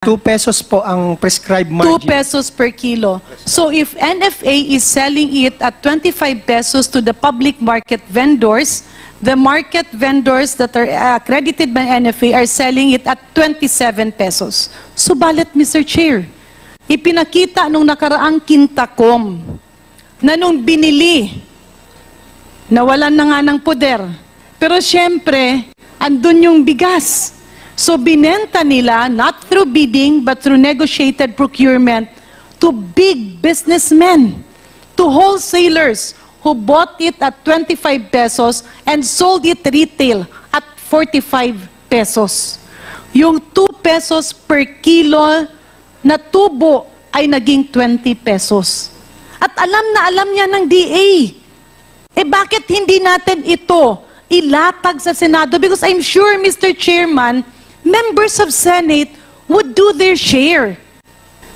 2 pesos po ang prescribed 2 margin. pesos per kilo. So if NFA is selling it at 25 pesos to the public market vendors, the market vendors that are accredited by NFA are selling it at 27 pesos. Subalit, Mr. Chair, ipinakita nung nakaraang Quintacom na nung binili, nawalan na nga ng poder. Pero syempre, andun yung bigas. So binenta nila, not through bidding, but through negotiated procurement, to big businessmen, to wholesalers who bought it at 25 pesos and sold it retail at 45 pesos. Yung 2 pesos per kilo na tubo ay naging 20 pesos. At alam na alam niya ng DA. Bakit hindi natin ito ilatag sa Senado? Because I'm sure, Mr. Chairman, members of Senate would do their share.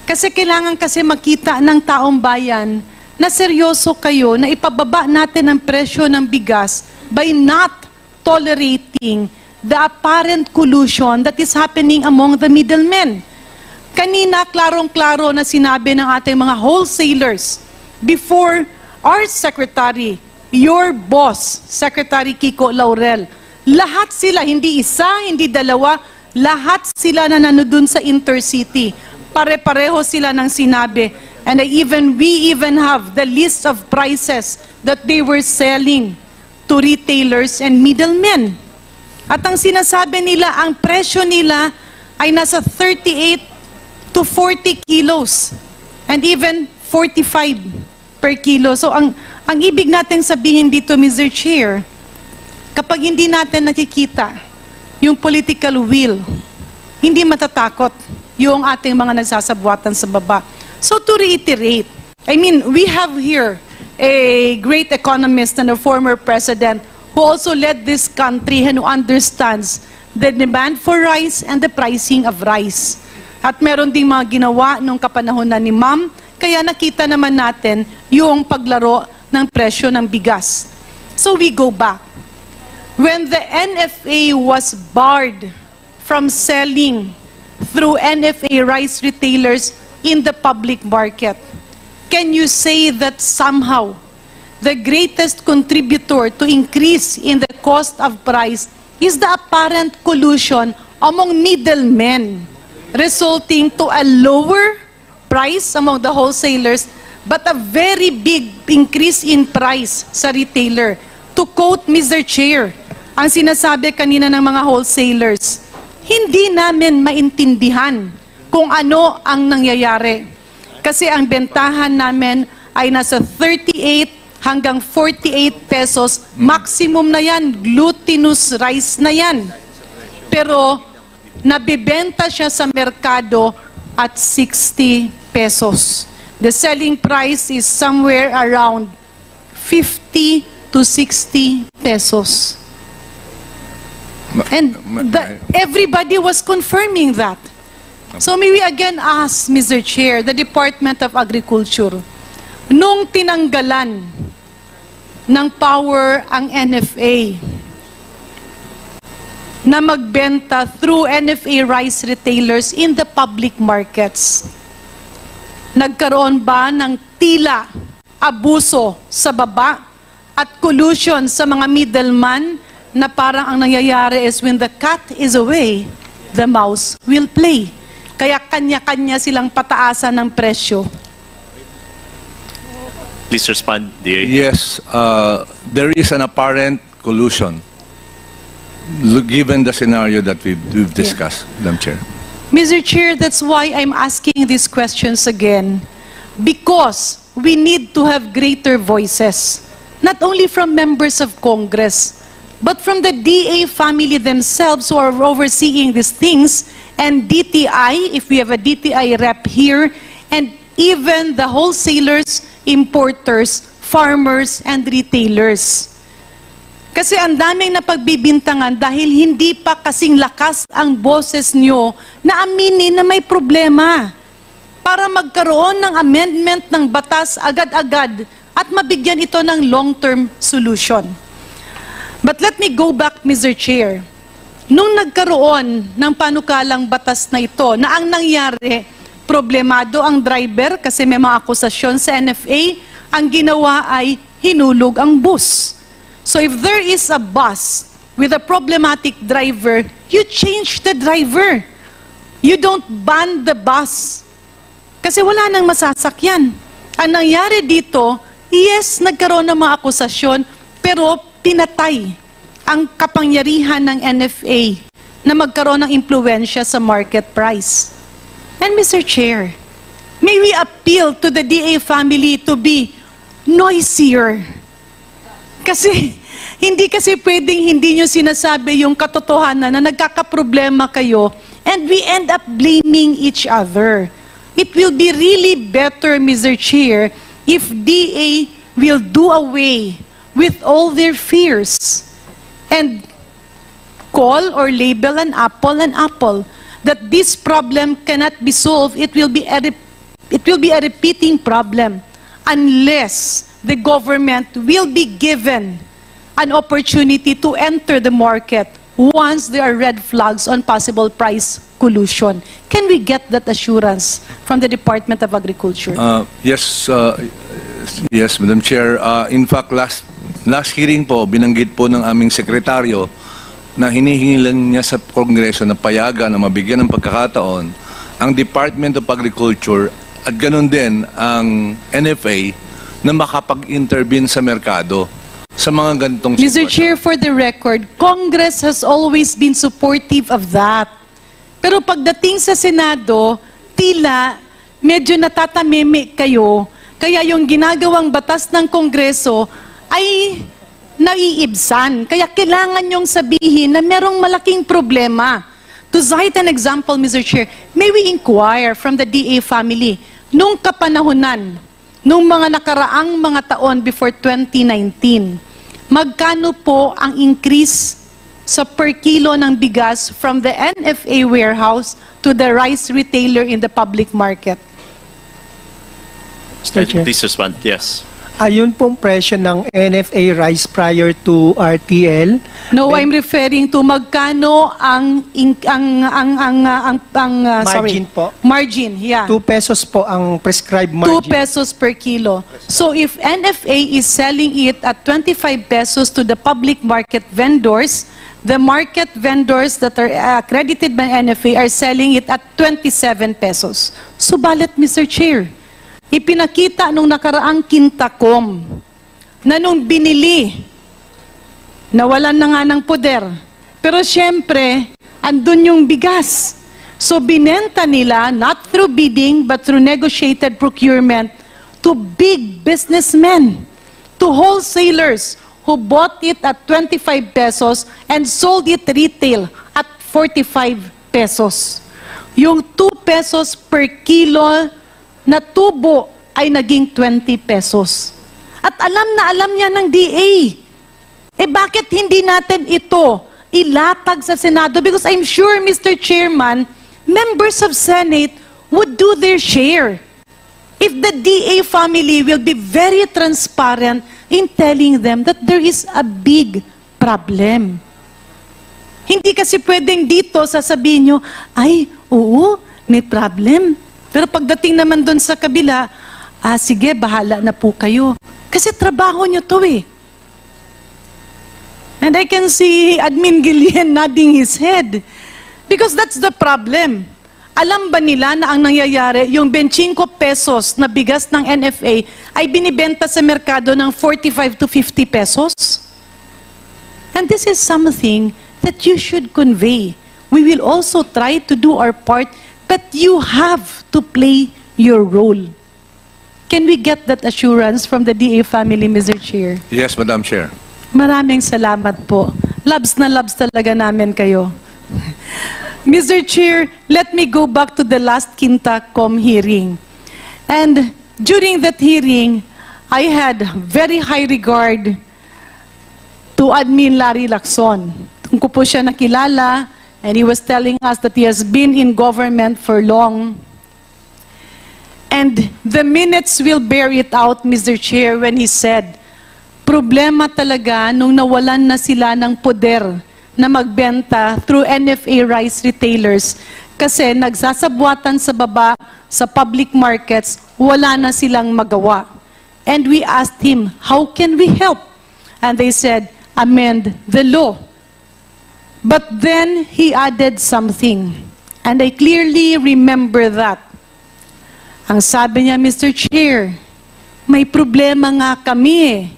Kasi kailangan kasi makita ng taong bayan na seryoso kayo na ipababa natin ang presyo ng bigas by not tolerating the apparent collusion that is happening among the middlemen. Kanina, klarong-klaro na sinabi ng ating mga wholesalers before our secretary, your boss, Secretary Kiko Laurel, lahat sila, hindi isa, hindi dalawa, lahat sila na nandun sa intercity. Pare-pareho sila ng sinabi. And we even have the list of prices that they were selling to retailers and middlemen. At ang sinasabi nila, ang presyo nila ay nasa 38 to 40 kilos. And even 45 per kilo. So ang ibig natin sabihin dito, Mr. Chair, kapag hindi natin nakikita yung political will, hindi matatakot yung ating mga nagsasabuatan sa baba. So to reiterate, I mean, we have here a great economist and a former president who also led this country and who understands the demand for rice and the pricing of rice. At meron ding mga ginawa nung kapanahonan ni Ma'am, kaya nakita naman natin yung paglaro ng presyo ng bigas. So we go back. When the NFA was barred from selling through NFA rice retailers in the public market, can you say that somehow the greatest contributor to increase in the cost of price is the apparent collusion among middlemen, resulting to a lower price among the wholesalers, but a very big increase in price sa retailer? To quote Mr. Chair, ang sinasabi kanina ng mga wholesalers, hindi namin maintindihan kung ano ang nangyayari. Kasi ang bentahan namin ay nasa 38 hanggang 48 pesos. Maximum na yan, glutinous rice na yan. Pero nabibenta siya sa merkado at 60 pesos. The selling price is somewhere around 50 to 60 pesos. And everybody was confirming that. So may we again ask, Mr. Chair, the Department of Agriculture, nung tinanggalan ng power ang NFA na magbenta through NFA rice retailers in the public markets, nagkaroon ba ng tila abuso sa baba at collusion sa mga middleman na parang ang nangyayari is when the cat is away, the mouse will play. Kaya kanya-kanya silang pataasan ng presyo. Please respond, DA. Yes, there is an apparent collusion given the scenario that we've discussed, Madam Chair. Mr. Chair, that's why I'm asking these questions again. Because we need to have greater voices, not only from members of Congress, but from the DA family themselves who are overseeing these things, and DTI, if we have a DTI rep here, and even the wholesalers, importers, farmers, and retailers. Kasi ang daming napagbibintangan dahil hindi pa kasing lakas ang boses nyo na aminin na may problema para magkaroon ng amendment ng batas agad-agad at mabigyan ito ng long-term solution. But let me go back, Mr. Chair. nung nagkaroon ng panukalang batas na ito, na ang nangyari, problemado ang driver kasi may mga akusasyon sa NFA, ang ginawa ay hinulog ang bus. So if there is a bus with a problematic driver, you change the driver. You don't ban the bus. Kasi wala nang masasakyan. Ang nangyari dito, yes, nagkaroon ng mga akusasyon, pero pinatay ang kapangyarihan ng NFA na magkaroon ng impluensya sa market price. And Mr. Chair, may we appeal to the DA family to be noisier. Kasi, hindi kasi pwedeng hindi nyo sinasabi yung katotohanan na nagkakaproblema kayo and we end up blaming each other. It will be really better, Mr. Chair, if DA will do away with all their fears and call or label an apple, that this problem cannot be solved. It will be a repeating problem unless the government will be given an opportunity to enter the market once there are red flags on possible price collusion. Can we get that assurance from the Department of Agriculture? Yes, yes, Madam Chair. In fact, last hearing po, binanggit po ng aming sekretaryo na hinihingi lang niya sa Kongreso na payagan na mabigyan ng pagkakataon ang Department of Agriculture at ganun din ang NFA na makapag-intervene sa merkado sa mga ganitong Mr. Chair, for the record, Congress has always been supportive of that. Pero pagdating sa Senado, tila medyo natatameme kayo, kaya yung ginagawang batas ng Kongreso ay naiibsan. Kaya kailangan nyong sabihin na merong malaking problema. To cite an example, Mr. Chair, may we inquire from the DA family, nung kapanahunan, nung mga nakaraang mga taon before 2019, magkano po ang increase sa per kilo ng bigas from the NFA warehouse to the rice retailer in the public market? Mr. Chair. Please respond. Yes. Ayun pong presyo ng NFA rice prior to RTL. No, I'm referring to magkano ang Margin po. Margin, yeah. 2 pesos po ang prescribed 2 margin. pesos per kilo. So if NFA is selling it at 25 pesos to the public market vendors, the market vendors that are accredited by NFA are selling it at 27 pesos. Subalit, Mr. Chair, ipinakita nung nakaraang Kintakom na nung binili, nawalan na nga ng poder. Pero syempre, andun yung bigas. So binenta nila, not through bidding, but through negotiated procurement, to big businessmen, to wholesalers who bought it at 25 pesos and sold it retail at 45 pesos. Yung 2 pesos per kilo na tubo ay naging 20 pesos. At alam niya ng DA. Eh bakit hindi natin ito ilatag sa Senado? Because I'm sure, Mr. Chairman, members of Senate would do their share. If the DA family will be very transparent in telling them that there is a big problem. Hindi kasi pwedeng dito sasabihin nyo, ay, oo, may problem. Pero pagdating naman doon sa kabila, sige, bahala na po kayo. Kasi trabaho nyo to eh. And I can see Admin Guillen nodding his head. Because that's the problem. Alam ba nila na ang nangyayari, yung 25 pesos na bigas ng NFA ay binibenta sa merkado ng 45 to 50 pesos? And this is something that you should convey. We will also try to do our part, but you have to play your role. Can we get that assurance from the DA family, Mr. Chair? Yes, Madam Chair. Maraming salamat po. Labs na labs talaga namin kayo. Mr. Chair, let me go back to the last Kintakom hearing. And during that hearing, I had very high regard to Admin Larry Lacson. Kung ko po siya nakilala, and he was telling us that he has been in government for long. And the minutes will bear it out, Mr. Chair, when he said, problema talaga nung nawalan na sila ng poder na magbenta through NFA rice retailers kasi nagsasabwatan sa baba sa public markets, wala na silang magawa. And we asked him, how can we help? And they said, amend the law. But then he added something. And I clearly remember that. Ang sabi niya, Mr. Chair, may problema nga kami eh.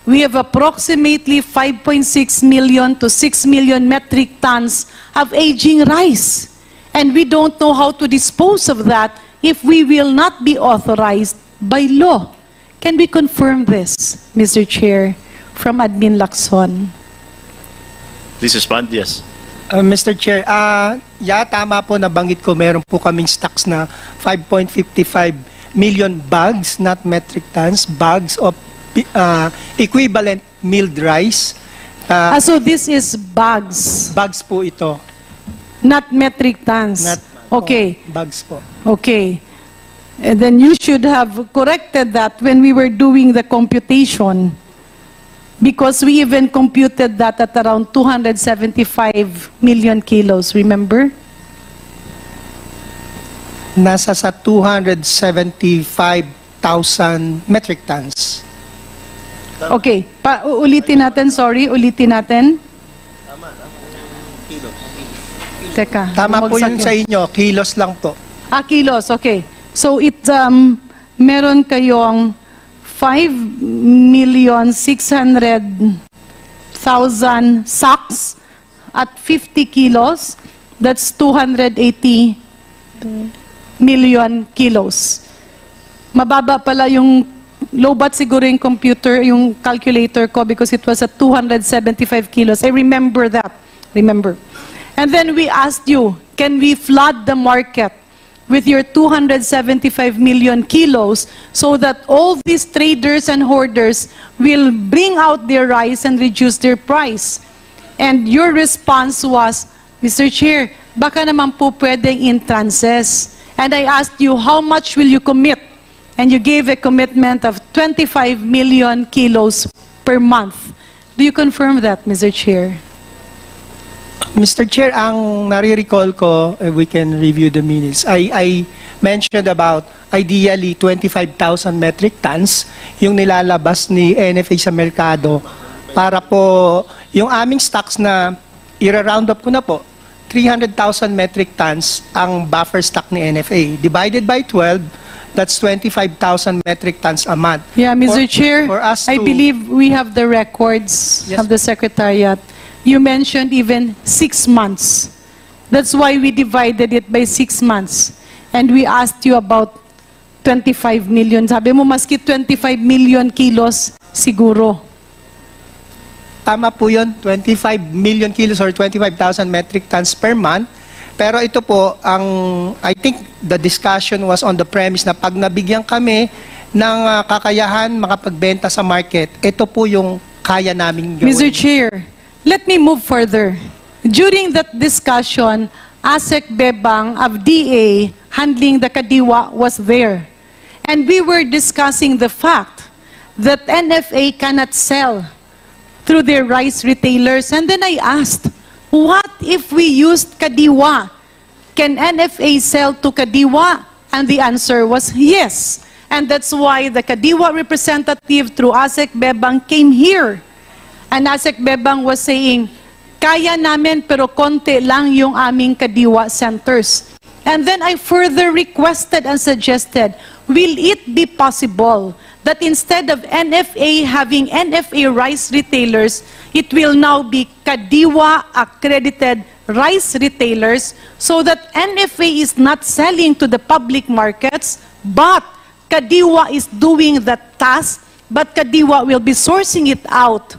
We have approximately 5.6 million to 6 million metric tons of aging rice. And we don't know how to dispose of that if we will not be authorized by law. Can we confirm this, Mr. Chair, from Admin Lacson? Please respond, yes. Mr. Chair, tama po, nabanggit ko, meron po kaming stocks na 5.55 million bags, not metric tons, bags of equivalent milled rice. So this is bags, Bags po ito. not metric tons. Not, Okay, bags po. okay. And then you should have corrected that when we were doing the computation. Because we even computed that at around 275 million kilos, remember? Nasa sa 275,000 metric tons. Okay, ulitin natin, sorry, ulitin natin. Teka. Tama po bumagsak yun sa inyo, kilos lang po. Kilos, okay. So it, meron kayong 5,600,000 sacks at 50 kilos. That's 280 million kilos. Mababa pala yung low-bat siguro yung computer, yung calculator ko because it was at 275 kilos. I remember that. Remember. And then we asked you, can we flood the market with your 275 million kilos so that all these traders and hoarders will bring out their rice and reduce their price? And your response was, Mr. Chair, baka naman po pwedeng in tranches. And I asked you, how much will you commit? And you gave a commitment of 25 million kilos per month. Do you confirm that, Mr. Chair? Mr. Chair, ang nare-recall ko, we can review the minutes. I mentioned about ideally 25,000 metric tons yung nilalabas ni NFA sa merkado para po yung aming stocks na ira-round up ko na po, 300,000 metric tons ang buffer stock ni NFA. Divided by 12, that's 25,000 metric tons a month. Yeah, Mr. Chair, for us I to- believe we have the records Yes, of the Secretariat. You mentioned even 6 months. That's why we divided it by 6 months. And we asked you about 25 million. Sabi mo, maski 25 million kilos, siguro. Tama po yun, 25 million kilos or 25,000 metric tons per month. Pero ito po, I think the discussion was on the premise na pag nabigyan kami ng kakayahan makapagbenta sa market, ito po yung kaya naming gawin. Mr. Chair, let me move further. During that discussion, ASEC Bebang of DA handling the Kadiwa was there. And we were discussing the fact that NFA cannot sell through their rice retailers. And then I asked, what if we used Kadiwa? Can NFA sell to Kadiwa? And the answer was yes. And that's why the Kadiwa representative through ASEC Bebang came here. And ASEC Bebang was saying, kaya namin pero konti lang yung aming Kadiwa centers. And then I further requested and suggested, will it be possible that instead of NFA having NFA rice retailers, it will now be Kadiwa accredited rice retailers so that NFA is not selling to the public markets, but Kadiwa is doing the task, but Kadiwa will be sourcing it out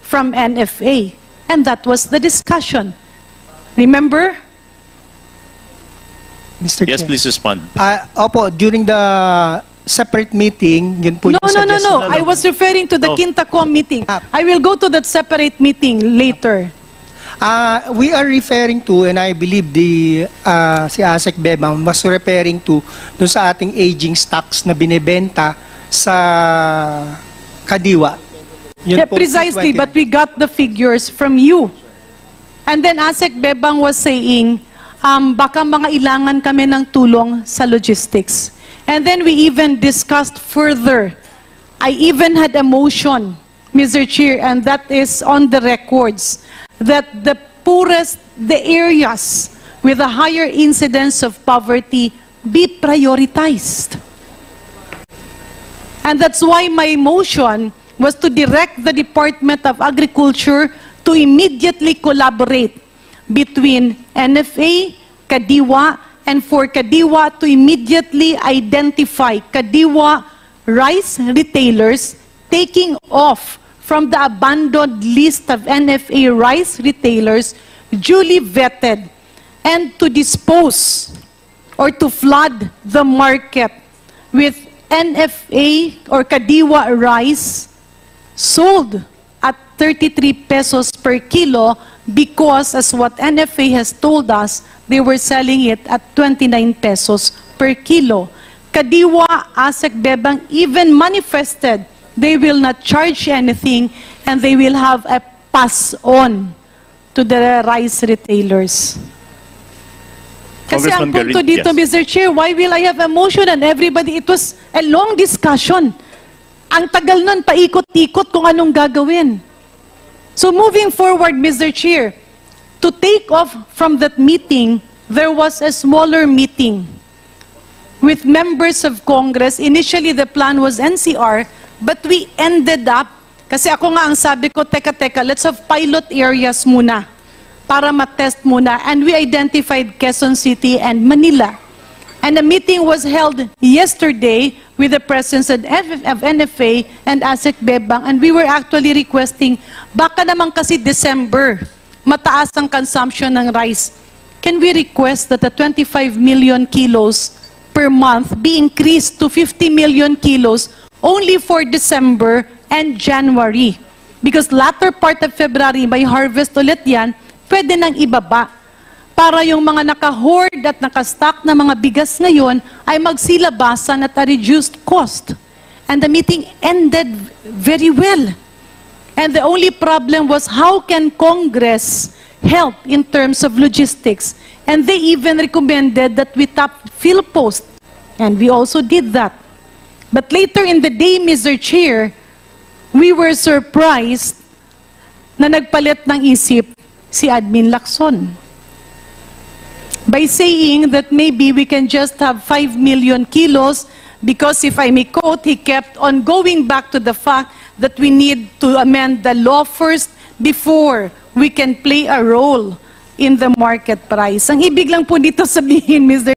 from NFA. And that was the discussion. Remember? Mr. Yes, Chair. please respond. Opo, during the separate meeting, yun po No, yung no, no, suggestion. no. I was referring to the No. Quintacom meeting. Ah. I will go to that separate meeting later. We are referring to, and I believe si ASEC Bebang was referring to dun sa ating aging stocks na binebenta sa Kadiwa. Yun Yeah, po, precisely, 20. but we got the figures from you. And then Asek Bebang was saying, baka mga ilangan kami ng tulong sa logistics. And then we even discussed further. I even had a motion, Mr. Chair, and that is on the records, that the poorest, the areas with a higher incidence of poverty be prioritized. And that's why my motion was to direct the Department of Agriculture to immediately collaborate between NFA, Kadiwa, and for Kadiwa to immediately identify Kadiwa rice retailers taking off from the abandoned list of NFA rice retailers duly vetted and to dispose or to flood the market with NFA or Kadiwa rice sold at 33 pesos per kilo because, as what NFA has told us, they were selling it at 29 pesos per kilo. Kadiwa, Asek Bebang even manifested they will not charge anything and they will have a pass-on to the rice retailers. Kasi ang Congressman punto Garin, dito, yes. Mr. Chair, why will I have a motion and everybody, it was a long discussion. Ang tagal nun, paikot-ikot kung anong gagawin. So moving forward, Mr. Chair, to take off from that meeting, there was a smaller meeting with members of Congress. Initially, the plan was NCR, but we ended up, kasi ako nga ang sabi ko, teka, let's have pilot areas muna para matest muna. And we identified Quezon City and Manila. And a meeting was held yesterday with the presence of NFA and Asek Bebang. And we were actually requesting, baka naman kasi December, mataas ang consumption ng rice. Can we request that the 25 million kilos per month be increased to 50 million kilos only for December and January? Because latter part of February, may harvest ulit yan, pwede nang ibaba. Para yung mga naka-hoard at naka-stock na mga bigas ngayon ay magsilabasan at a reduced cost. And the meeting ended very well. And the only problem was how can Congress help in terms of logistics? And they even recommended that we tap PhilPost. And we also did that. But later in the day, Mr. Chair, we were surprised na nagpalit ng isip si Admin Lacson by saying that maybe we can just have 5 million kilos because, if I may quote, he kept on going back to the fact that we need to amend the law first before we can play a role in the market price. Ang ibig lang po dito sabihin, Mr.